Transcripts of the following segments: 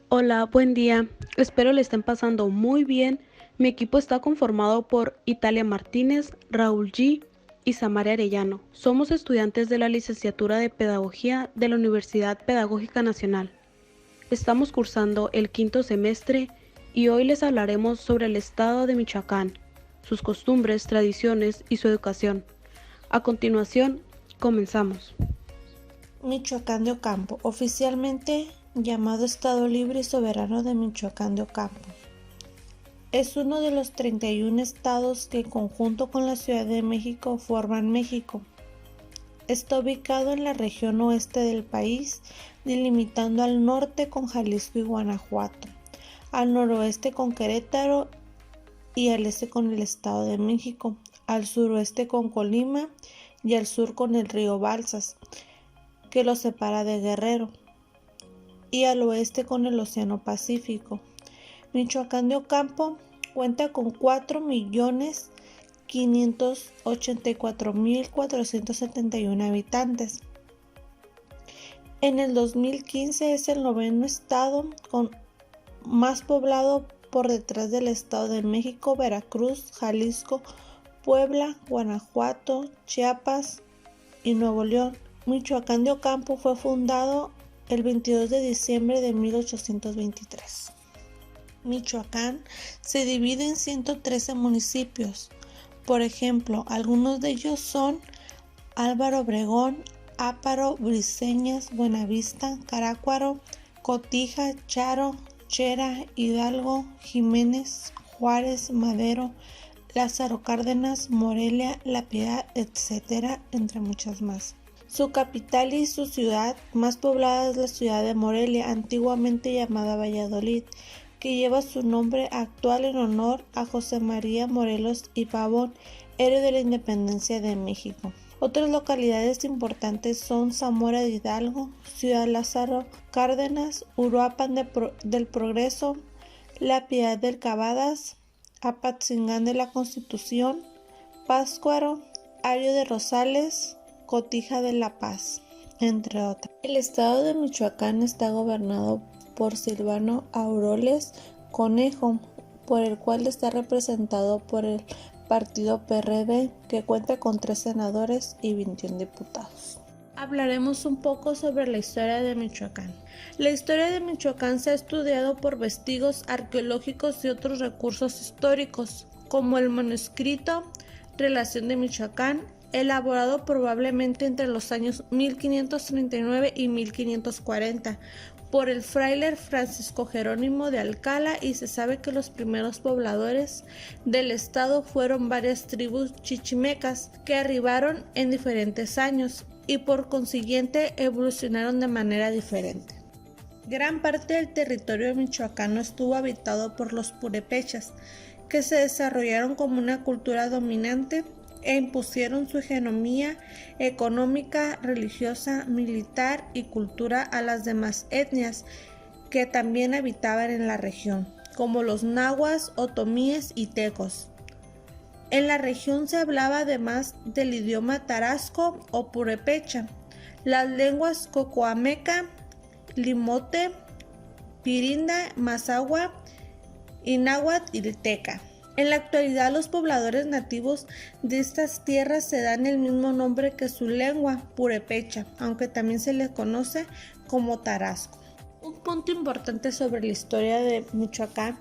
Hola, buen día. Espero le estén pasando muy bien. Mi equipo está conformado por Italia Martínez, Raúl G. y Samaria Arellano. Somos estudiantes de la licenciatura de Pedagogía de la Universidad Pedagógica Nacional. Estamos cursando el quinto semestre y hoy les hablaremos sobre el estado de Michoacán, sus costumbres, tradiciones y su educación. A continuación, comenzamos. Michoacán de Ocampo, oficialmente llamado Estado Libre y Soberano de Michoacán de Ocampo. Es uno de los 31 estados que en conjunto con la Ciudad de México forman México. Está ubicado en la región oeste del país, delimitando al norte con Jalisco y Guanajuato, al noroeste con Querétaro y al este con el Estado de México, al suroeste con Colima y al sur con el río Balsas, que lo separa de Guerrero, y al oeste con el Océano Pacífico. Michoacán de Ocampo cuenta con 4.584.471 habitantes. En el 2015 es el noveno estado más poblado por detrás del Estado de México, Veracruz, Jalisco, Puebla, Guanajuato, Chiapas y Nuevo León. Michoacán de Ocampo fue fundado el 22 de diciembre de 1823. Michoacán se divide en 113 municipios. Por ejemplo, algunos de ellos son Álvaro Obregón, Áparo, Briceñas, Buenavista, Carácuaro, Cotija, Charo, Chera, Hidalgo, Jiménez, Juárez, Madero, Lázaro Cárdenas, Morelia, La Piedad, etc., entre muchas más. Su capital y su ciudad más poblada es la ciudad de Morelia, antiguamente llamada Valladolid, que lleva su nombre actual en honor a José María Morelos y Pavón, héroe de la independencia de México. Otras localidades importantes son Zamora de Hidalgo, Ciudad Lázaro Cárdenas, Uruapan del Progreso, La Piedad del Cavadas, Apatzingán de la Constitución, Pátzcuaro, Ario de Rosales, Cotija de La Paz, entre otras. El estado de Michoacán está gobernado por Silvano Aureoles Conejo, por el cual está representado por el partido PRD, que cuenta con 3 senadores y 21 diputados. Hablaremos un poco sobre la historia de Michoacán. La historia de Michoacán se ha estudiado por vestigios arqueológicos y otros recursos históricos, como el manuscrito Relación de Michoacán, elaborado probablemente entre los años 1539 y 1540 por el fraile Francisco Jerónimo de Alcalá, y se sabe que los primeros pobladores del estado fueron varias tribus chichimecas que arribaron en diferentes años y por consiguiente evolucionaron de manera diferente. Gran parte del territorio michoacano estuvo habitado por los purépechas, que se desarrollaron como una cultura dominante e impusieron su hegemonía económica, religiosa, militar y cultura a las demás etnias que también habitaban en la región, como los nahuas, otomíes y tecos. En la región se hablaba además del idioma tarasco o purépecha, las lenguas cocoameca, limote, pirinda, mazahua y náhuatl y teca. En la actualidad, los pobladores nativos de estas tierras se dan el mismo nombre que su lengua, purépecha, aunque también se les conoce como tarasco. Un punto importante sobre la historia de Michoacán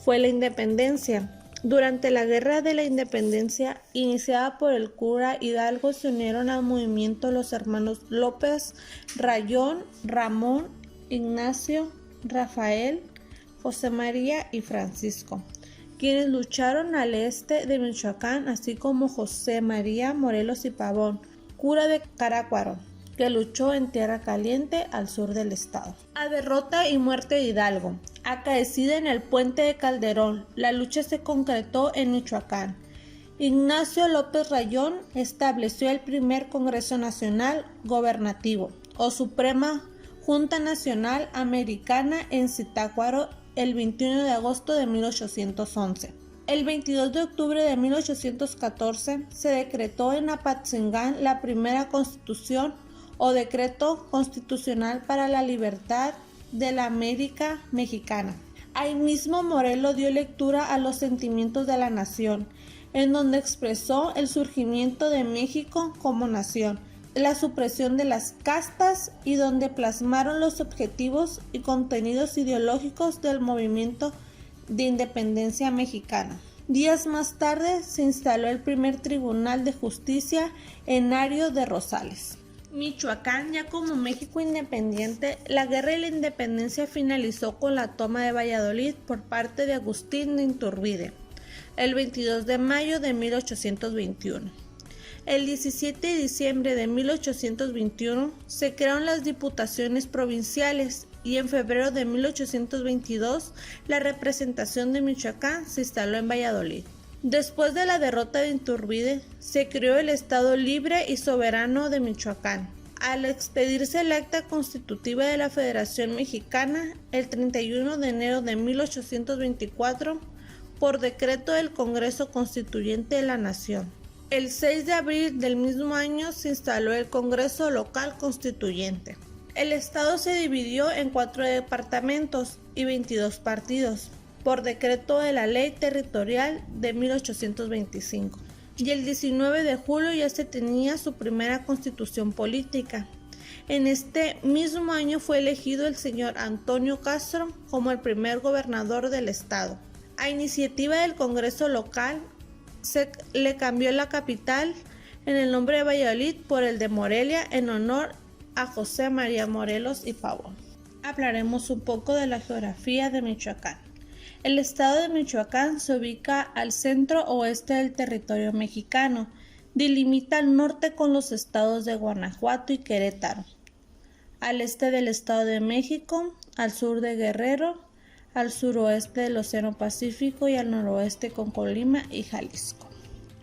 fue la independencia. Durante la Guerra de la Independencia, iniciada por el cura Hidalgo, se unieron al movimiento los hermanos López, Rayón, Ramón, Ignacio, Rafael, José María y Francisco, quienes lucharon al este de Michoacán, así como José María Morelos y Pavón, cura de Carácuaro, que luchó en Tierra Caliente al sur del estado. A derrota y muerte de Hidalgo, acaecida en el puente de Calderón, la lucha se concretó en Michoacán. Ignacio López Rayón estableció el primer Congreso Nacional Gobernativo, o Suprema Junta Nacional Americana, en Zitácuaro, el 21 de agosto de 1811. El 22 de octubre de 1814 se decretó en Apatzingán la primera constitución o decreto constitucional para la libertad de la América mexicana. Ahí mismo Morelos dio lectura a los sentimientos de la nación, en donde expresó el surgimiento de México como nación, la supresión de las castas y donde plasmaron los objetivos y contenidos ideológicos del movimiento de independencia mexicana. Días más tarde se instaló el primer Tribunal de Justicia en Ario de Rosales. Michoacán, ya como México independiente, la Guerra de la Independencia finalizó con la toma de Valladolid por parte de Agustín de Iturbide, el 22 de mayo de 1821. El 17 de diciembre de 1821 se crearon las diputaciones provinciales y en febrero de 1822 la representación de Michoacán se instaló en Valladolid. Después de la derrota de Iturbide, se creó el Estado Libre y Soberano de Michoacán. Al expedirse el acta constitutiva de la Federación Mexicana, el 31 de enero de 1824, por decreto del Congreso Constituyente de la Nación. El 6 de abril del mismo año se instaló el Congreso Local Constituyente. El Estado se dividió en 4 departamentos y 22 partidos, por decreto de la Ley Territorial de 1825, y el 19 de julio ya se tenía su primera constitución política. En este mismo año fue elegido el señor Antonio Castro como el primer gobernador del estado. A iniciativa del Congreso local, se le cambió la capital en el nombre de Valladolid por el de Morelia en honor a José María Morelos y Pavón. Hablaremos un poco de la geografía de Michoacán. El estado de Michoacán se ubica al centro-oeste del territorio mexicano. Delimita al norte con los estados de Guanajuato y Querétaro, al este del Estado de México, al sur de Guerrero, al suroeste del Océano Pacífico y al noroeste con Colima y Jalisco.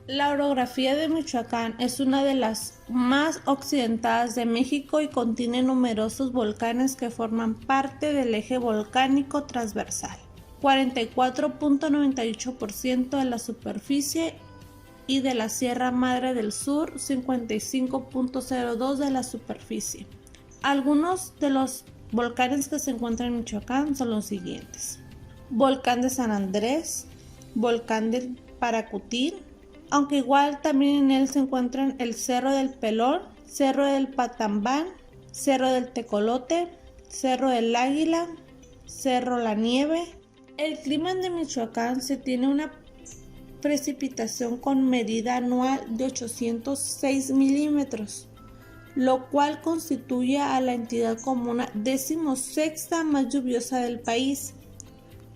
La orografía de Michoacán es una de las más occidentadas de México y contiene numerosos volcanes que forman parte del eje volcánico transversal. 44.98% de la superficie y de la Sierra Madre del Sur 55.02% de la superficie. Algunos de los volcanes que se encuentran en Michoacán son los siguientes: Volcán de San Andrés, Volcán del Paracutín, aunque igual también en él se encuentran el Cerro del Pelón, Cerro del Patambán, Cerro del Tecolote, Cerro del Águila, Cerro La Nieve. El clima de Michoacán se tiene una precipitación con medida anual de 806 milímetros, lo cual constituye a la entidad como una 16ª más lluviosa del país.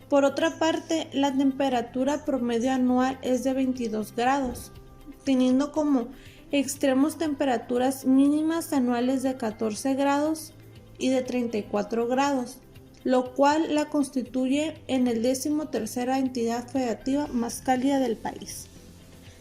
Por otra parte, la temperatura promedio anual es de 22 grados, teniendo como extremos temperaturas mínimas anuales de 14 grados y de 34 grados, lo cual la constituye en el 13ª entidad federativa más cálida del país.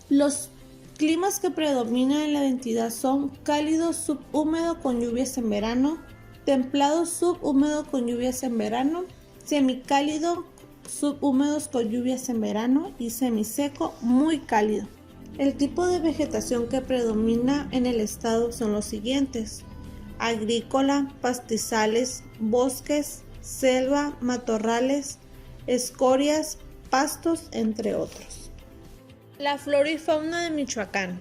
Los climas que predominan en la entidad son cálido subhúmedo con lluvias en verano, templado subhúmedo con lluvias en verano, semicálido subhúmedos con lluvias en verano y semiseco muy cálido. El tipo de vegetación que predomina en el estado son los siguientes: agrícola, pastizales, bosques, selva, matorrales, escorias, pastos, entre otros. La flora y fauna de Michoacán.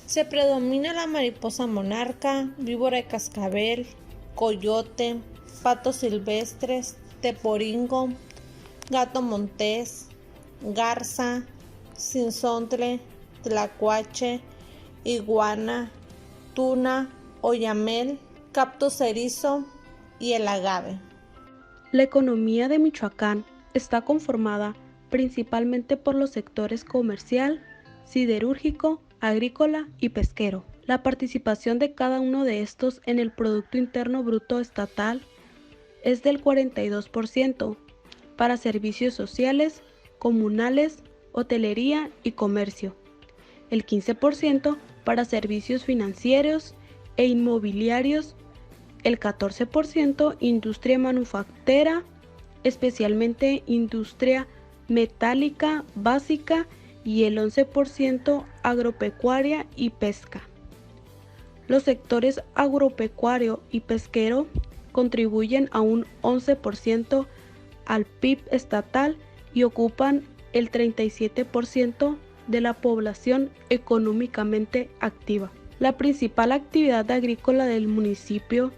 Se predomina la mariposa monarca, víbora de cascabel, coyote, patos silvestres, teporingo, gato montés, garza, sinsontle, tlacuache, iguana, tuna, oyamel, cactus erizo y el agave. La economía de Michoacán está conformada principalmente por los sectores comercial, siderúrgico, agrícola y pesquero. La participación de cada uno de estos en el Producto Interno Bruto estatal es del 42% para servicios sociales, comunales, hotelería y comercio, el 15% para servicios financieros e inmobiliarios, el 14% industria manufacturera, especialmente industria metálica básica, y el 11% agropecuaria y pesca. Los sectores agropecuario y pesquero contribuyen a un 11% al PIB estatal y ocupan el 37% de la población económicamente activa. La principal actividad agrícola del municipio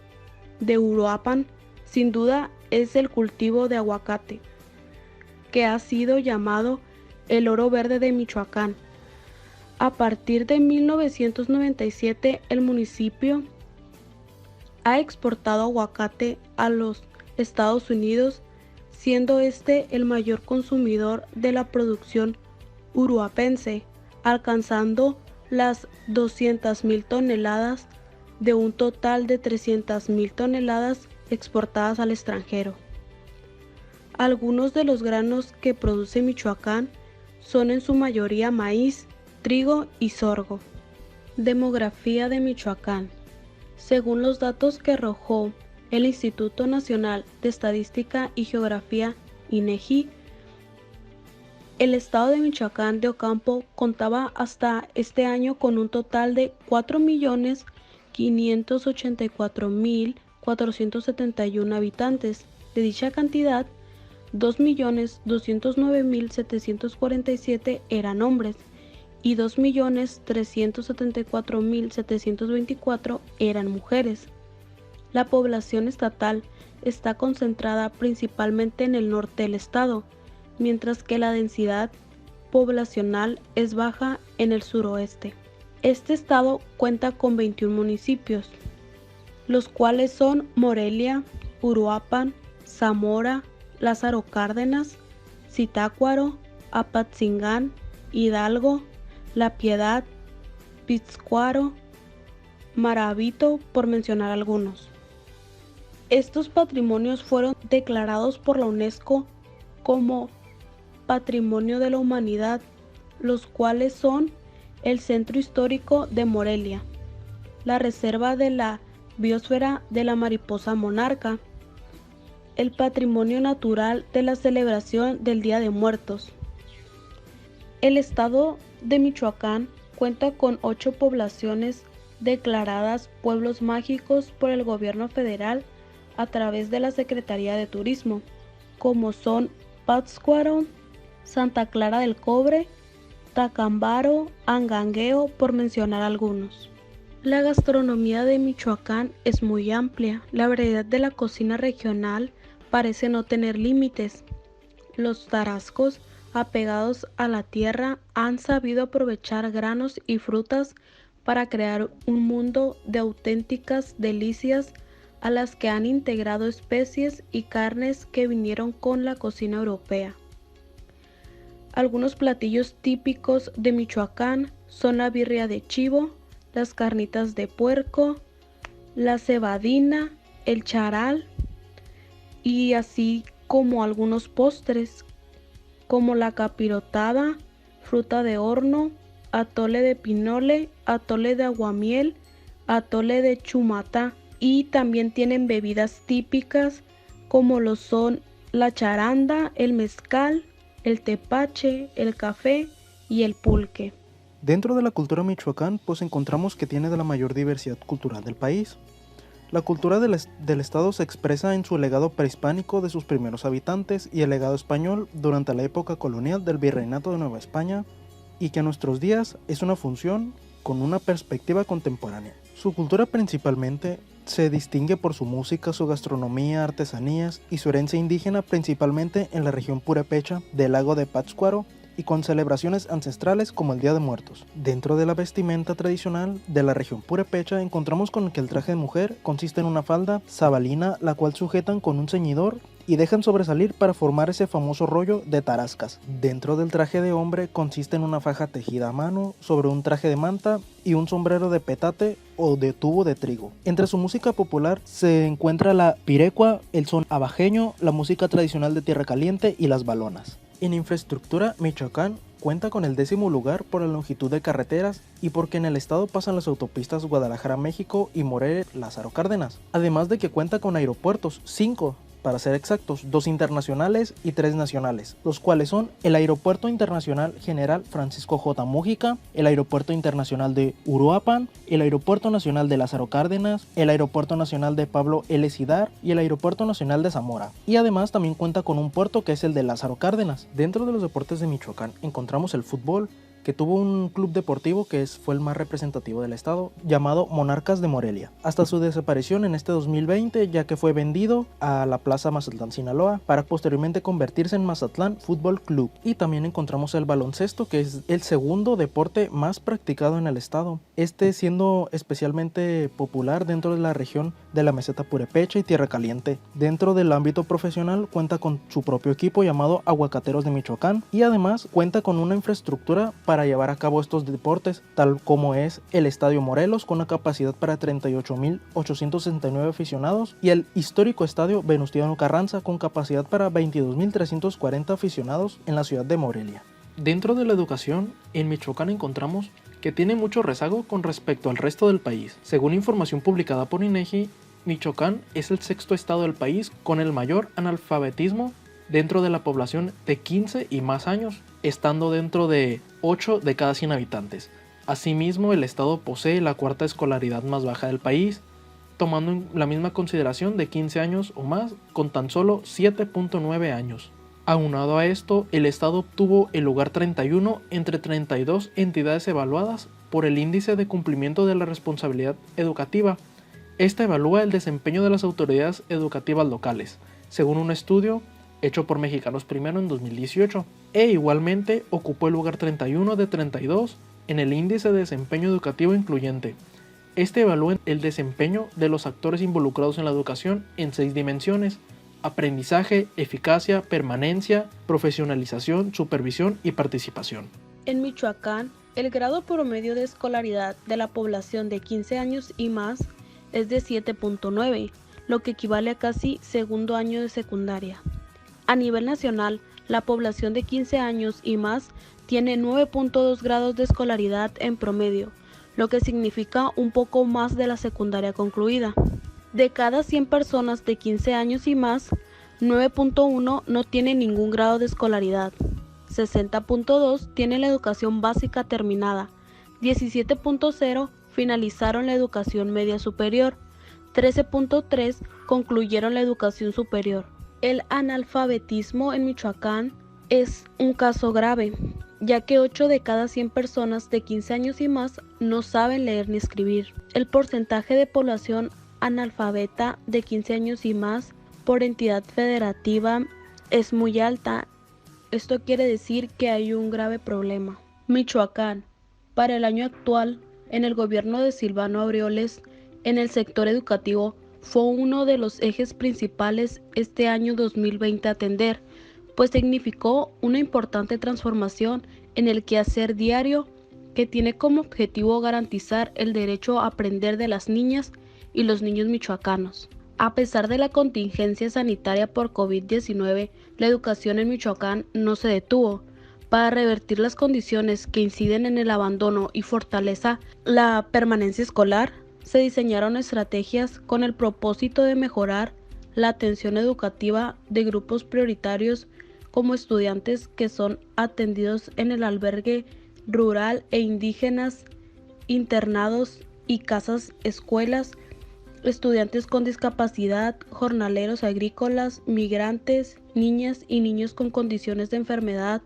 de Uruapan, sin duda, es el cultivo de aguacate, que ha sido llamado el oro verde de Michoacán. A partir de 1997, el municipio ha exportado aguacate a los Estados Unidos, siendo este el mayor consumidor de la producción uruapense, alcanzando las 200,000 toneladas de un total de 300,000 toneladas exportadas al extranjero. Algunos de los granos que produce Michoacán son en su mayoría maíz, trigo y sorgo. Demografía de Michoacán. Según los datos que arrojó el Instituto Nacional de Estadística y Geografía, INEGI, el estado de Michoacán de Ocampo contaba hasta este año con un total de 4.584.471 habitantes. De dicha cantidad, 2.209.747 eran hombres y 2.374.724 eran mujeres. La población estatal está concentrada principalmente en el norte del estado, mientras que la densidad poblacional es baja en el suroeste. Este estado cuenta con 21 municipios, los cuales son Morelia, Uruapan, Zamora, Lázaro Cárdenas, Zitácuaro, Apatzingán, Hidalgo, La Piedad, Pátzcuaro, Maravito, por mencionar algunos. Estos patrimonios fueron declarados por la UNESCO como Patrimonio de la Humanidad, los cuales son el Centro Histórico de Morelia, la Reserva de la Biosfera de la Mariposa Monarca, el Patrimonio Natural de la celebración del Día de Muertos. El estado de Michoacán cuenta con 8 poblaciones declaradas pueblos mágicos por el gobierno federal a través de la Secretaría de Turismo, como son Pátzcuaro, Santa Clara del Cobre, Tacámbaro, Angangueo, por mencionar algunos. La gastronomía de Michoacán es muy amplia. La variedad de la cocina regional parece no tener límites. Los tarascos, apegados a la tierra, han sabido aprovechar granos y frutas para crear un mundo de auténticas delicias a las que han integrado especies y carnes que vinieron con la cocina europea. Algunos platillos típicos de Michoacán son la birria de chivo, las carnitas de puerco, la cebadina, el charal y así como algunos postres como la capirotada, fruta de horno, atole de pinole, atole de aguamiel, atole de chumatá, y también tienen bebidas típicas como lo son la charanda, el mezcal, el tepache, el café y el pulque. Dentro de la cultura Michoacán, pues encontramos que tiene de la mayor diversidad cultural del país. La cultura del estado se expresa en su legado prehispánico de sus primeros habitantes y el legado español durante la época colonial del Virreinato de Nueva España, y que a nuestros días es una función con una perspectiva contemporánea. Su cultura principalmente se distingue por su música, su gastronomía, artesanías y su herencia indígena, principalmente en la región purépecha del lago de Pátzcuaro, y con celebraciones ancestrales como el Día de Muertos. Dentro de la vestimenta tradicional de la región purépecha encontramos con que el traje de mujer consiste en una falda sabalina, la cual sujetan con un ceñidor y dejan sobresalir para formar ese famoso rollo de tarascas. Dentro del traje de hombre consiste en una faja tejida a mano sobre un traje de manta y un sombrero de petate o de tubo de trigo. Entre su música popular se encuentra la pirecua, el son abajeño, la música tradicional de Tierra Caliente y las balonas. En infraestructura, Michoacán cuenta con el 10º lugar por la longitud de carreteras y porque en el estado pasan las autopistas Guadalajara-México y Morelia-Lázaro Cárdenas, además de que cuenta con aeropuertos, 5, para ser exactos, 2 internacionales y 3 nacionales, los cuales son el Aeropuerto Internacional General Francisco J. Múgica, el Aeropuerto Internacional de Uruapan, el Aeropuerto Nacional de Lázaro Cárdenas, el Aeropuerto Nacional de Pablo L. Sidar y el Aeropuerto Nacional de Zamora. Y además también cuenta con un puerto que es el de Lázaro Cárdenas. Dentro de los deportes de Michoacán encontramos el fútbol, que tuvo un club deportivo que fue el más representativo del estado, llamado Monarcas de Morelia, hasta su desaparición en este 2020, ya que fue vendido a la Plaza Mazatlán, Sinaloa, para posteriormente convertirse en Mazatlán Fútbol Club. Y también encontramos el baloncesto, que es el segundo deporte más practicado en el estado, siendo especialmente popular dentro de la región de la meseta purépecha y Tierra Caliente. Dentro del ámbito profesional cuenta con su propio equipo llamado Aguacateros de Michoacán, y además cuenta con una infraestructura para llevar a cabo estos deportes, tal como es el Estadio Morelos, con una capacidad para 38.869 aficionados, y el histórico Estadio Venustiano Carranza, con capacidad para 22.340 aficionados en la ciudad de Morelia. Dentro de la educación, en Michoacán encontramos que tiene mucho rezago con respecto al resto del país. Según información publicada por INEGI, Michoacán es el 6º estado del país con el mayor analfabetismo dentro de la población de 15 y más años, estando dentro de 8 de cada 100 habitantes. Asimismo, el estado posee la 4ª escolaridad más baja del país, tomando en la misma consideración de 15 años o más, con tan solo 7.9 años. Aunado a esto, el estado obtuvo el lugar 31 entre 32 entidades evaluadas por el Índice de Cumplimiento de la Responsabilidad Educativa. Esta evalúa el desempeño de las autoridades educativas locales, según un estudio hecho por Mexicanos Primero en 2018, e igualmente ocupó el lugar 31 de 32 en el Índice de Desempeño Educativo Incluyente. Este evalúa el desempeño de los actores involucrados en la educación en 6 dimensiones: aprendizaje, eficacia, permanencia, profesionalización, supervisión y participación. En Michoacán, el grado promedio de escolaridad de la población de 15 años y más es de 7.9, lo que equivale a casi segundo año de secundaria. A nivel nacional, la población de 15 años y más tiene 9.2 grados de escolaridad en promedio, lo que significa un poco más de la secundaria concluida. De cada 100 personas de 15 años y más, 9.1 no tiene ningún grado de escolaridad, 60.2 tienen la educación básica terminada, 17.0 finalizaron la educación media superior, 13.3 concluyeron la educación superior. El analfabetismo en Michoacán es un caso grave, ya que 8 de cada 100 personas de 15 años y más no saben leer ni escribir. El porcentaje de población analfabeta de 15 años y más por entidad federativa es muy alta. Esto quiere decir que hay un grave problema. Michoacán, para el año actual, en el gobierno de Silvano Aureoles, en el sector educativo, fue uno de los ejes principales este año 2020 a atender, pues significó una importante transformación en el quehacer diario que tiene como objetivo garantizar el derecho a aprender de las niñas y los niños michoacanos. A pesar de la contingencia sanitaria por COVID-19, la educación en Michoacán no se detuvo. Para revertir las condiciones que inciden en el abandono y fortaleza la permanencia escolar, se diseñaron estrategias con el propósito de mejorar la atención educativa de grupos prioritarios como estudiantes que son atendidos en el albergue rural e indígenas, internados y casas escuelas, estudiantes con discapacidad, jornaleros agrícolas, migrantes, niñas y niños con condiciones de enfermedad,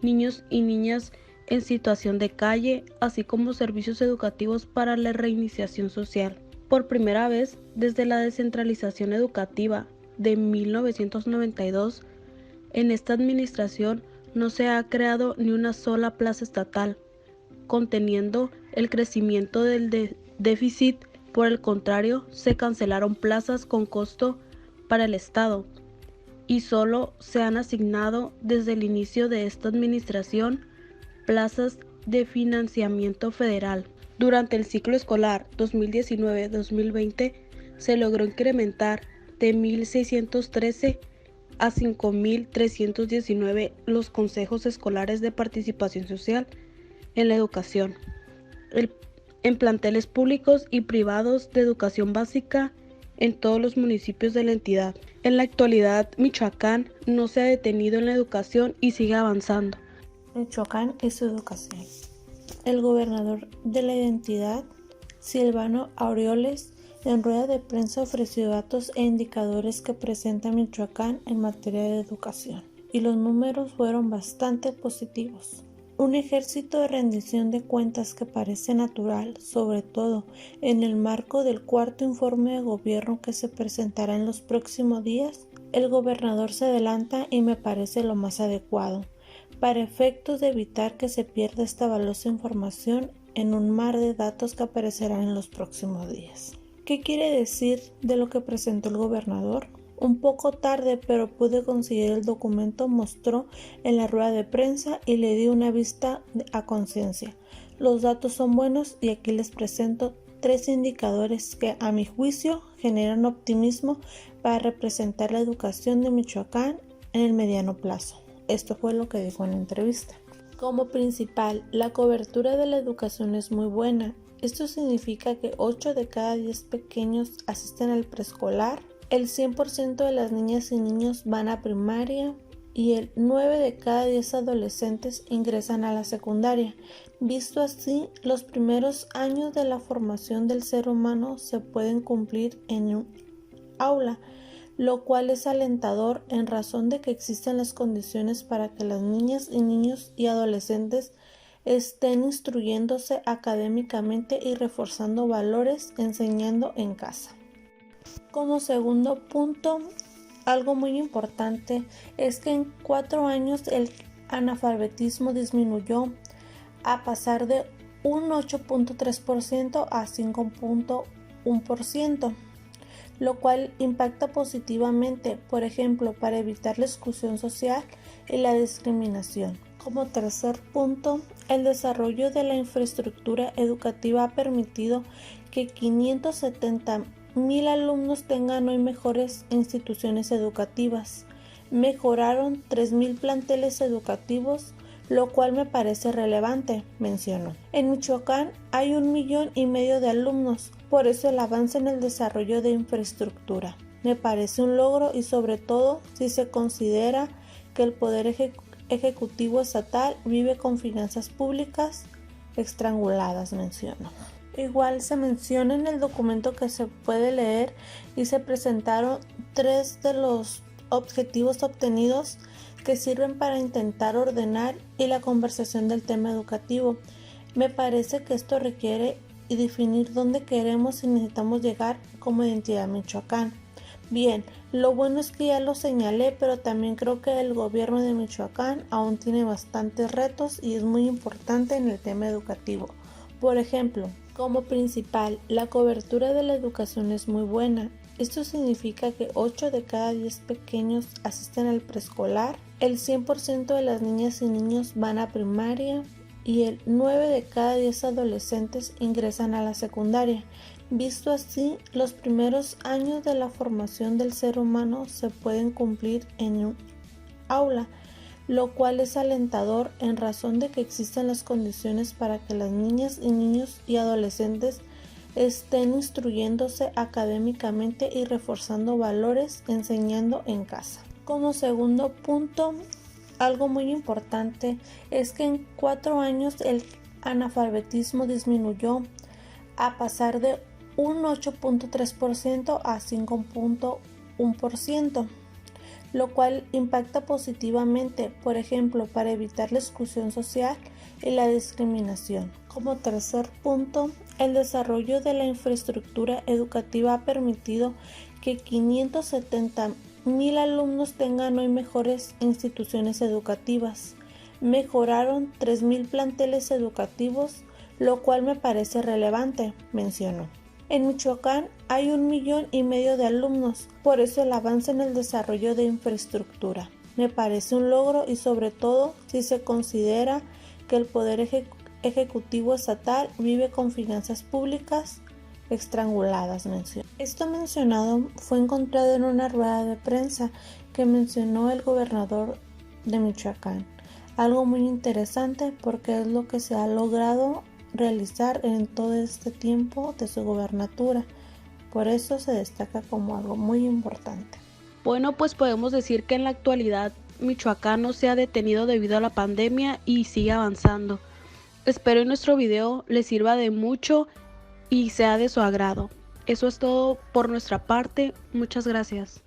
niños y niñas en situación de calle, así como servicios educativos para la reiniciación social. Por primera vez, desde la descentralización educativa de 1992, en esta administración no se ha creado ni una sola plaza estatal, conteniendo el crecimiento del déficit. Por el contrario, se cancelaron plazas con costo para el Estado y solo se han asignado desde el inicio de esta administración plazas de financiamiento federal. Durante el ciclo escolar 2019-2020 se logró incrementar de 1.613 a 5.319 los consejos escolares de participación social en la educación, en planteles públicos y privados de educación básica en todos los municipios de la entidad. En la actualidad, Michoacán no se ha detenido en la educación y sigue avanzando. Michoacán y su educación. El gobernador de la entidad, Silvano Aureoles, en rueda de prensa ofreció datos e indicadores que presenta Michoacán en materia de educación, y los números fueron bastante positivos. Un ejército de rendición de cuentas que parece natural, sobre todo en el marco del cuarto informe de gobierno que se presentará en los próximos días. El gobernador se adelanta y me parece lo más adecuado, para efectos de evitar que se pierda esta valiosa información en un mar de datos que aparecerán en los próximos días. ¿Qué quiere decir de lo que presentó el gobernador? Un poco tarde, pero pude conseguir el documento, mostró en la rueda de prensa y le di una vista a conciencia. Los datos son buenos y aquí les presento 3 indicadores que a mi juicio generan optimismo para representar la educación de Michoacán en el mediano plazo. Esto fue lo que dijo en la entrevista. Como principal, la cobertura de la educación es muy buena. Esto significa que 8 de cada 10 pequeños asisten al preescolar, el 100% de las niñas y niños van a primaria y el 9 de cada 10 adolescentes ingresan a la secundaria. Visto así, los primeros años de la formación del ser humano se pueden cumplir en un aula, lo cual es alentador en razón de que existen las condiciones para que las niñas y niños y adolescentes estén instruyéndose académicamente y reforzando valores enseñando en casa. Como segundo punto, algo muy importante es que en 4 años el analfabetismo disminuyó a pasar de un 8.3% a 5.1%, lo cual impacta positivamente, por ejemplo, para evitar la exclusión social y la discriminación. Como tercer punto, el desarrollo de la infraestructura educativa ha permitido que 570,000 alumnos tengan hoy mejores instituciones educativas. Mejoraron 3,000 planteles educativos, lo cual me parece relevante, mencionó. En Michoacán hay 1,5 millones de alumnos, por eso el avance en el desarrollo de infraestructura me parece un logro y sobre todo si se considera que el Poder Ejecutivo Estatal vive con finanzas públicas estranguladas, mencionó. Igual se menciona en el documento que se puede leer y se presentaron 3 de los objetivos obtenidos que sirven para intentar ordenar y la conversación del tema educativo. Me parece que esto requiere y definir dónde queremos y necesitamos llegar como identidad Michoacán. Bien, lo bueno es que ya lo señalé, pero también creo que el gobierno de Michoacán aún tiene bastantes retos y es muy importante en el tema educativo. Por ejemplo, como principal, la cobertura de la educación es muy buena. Esto significa que 8 de cada 10 pequeños asisten al preescolar, el 100% de las niñas y niños van a primaria y el 9 de cada 10 adolescentes ingresan a la secundaria. Visto así, los primeros años de la formación del ser humano se pueden cumplir en un aula, lo cual es alentador en razón de que existen las condiciones para que las niñas y niños y adolescentes estén instruyéndose académicamente y reforzando valores enseñando en casa. Como segundo punto, algo muy importante es que en 4 años el analfabetismo disminuyó a pasar de un 8.3% a 5.1%, lo cual impacta positivamente, por ejemplo, para evitar la exclusión social y la discriminación. Como tercer punto, el desarrollo de la infraestructura educativa ha permitido que 570,000 alumnos tengan hoy mejores instituciones educativas. Mejoraron 3,000 planteles educativos, lo cual me parece relevante, mencionó. En Michoacán hay 1,5 millones de alumnos, por eso el avance en el desarrollo de infraestructura me parece un logro y sobre todo si se considera que el Poder Ejecutivo Estatal vive con finanzas públicas estranguladas, mencionó. Esto mencionado fue encontrado en una rueda de prensa que mencionó el gobernador de Michoacán. Algo muy interesante porque es lo que se ha logrado realizar en todo este tiempo de su gobernatura Por eso se destaca como algo muy importante. Bueno, pues podemos decir que en la actualidad Michoacán no se ha detenido debido a la pandemia y sigue avanzando. Espero que nuestro video les sirva de mucho y sea de su agrado. Eso es todo por nuestra parte. Muchas gracias.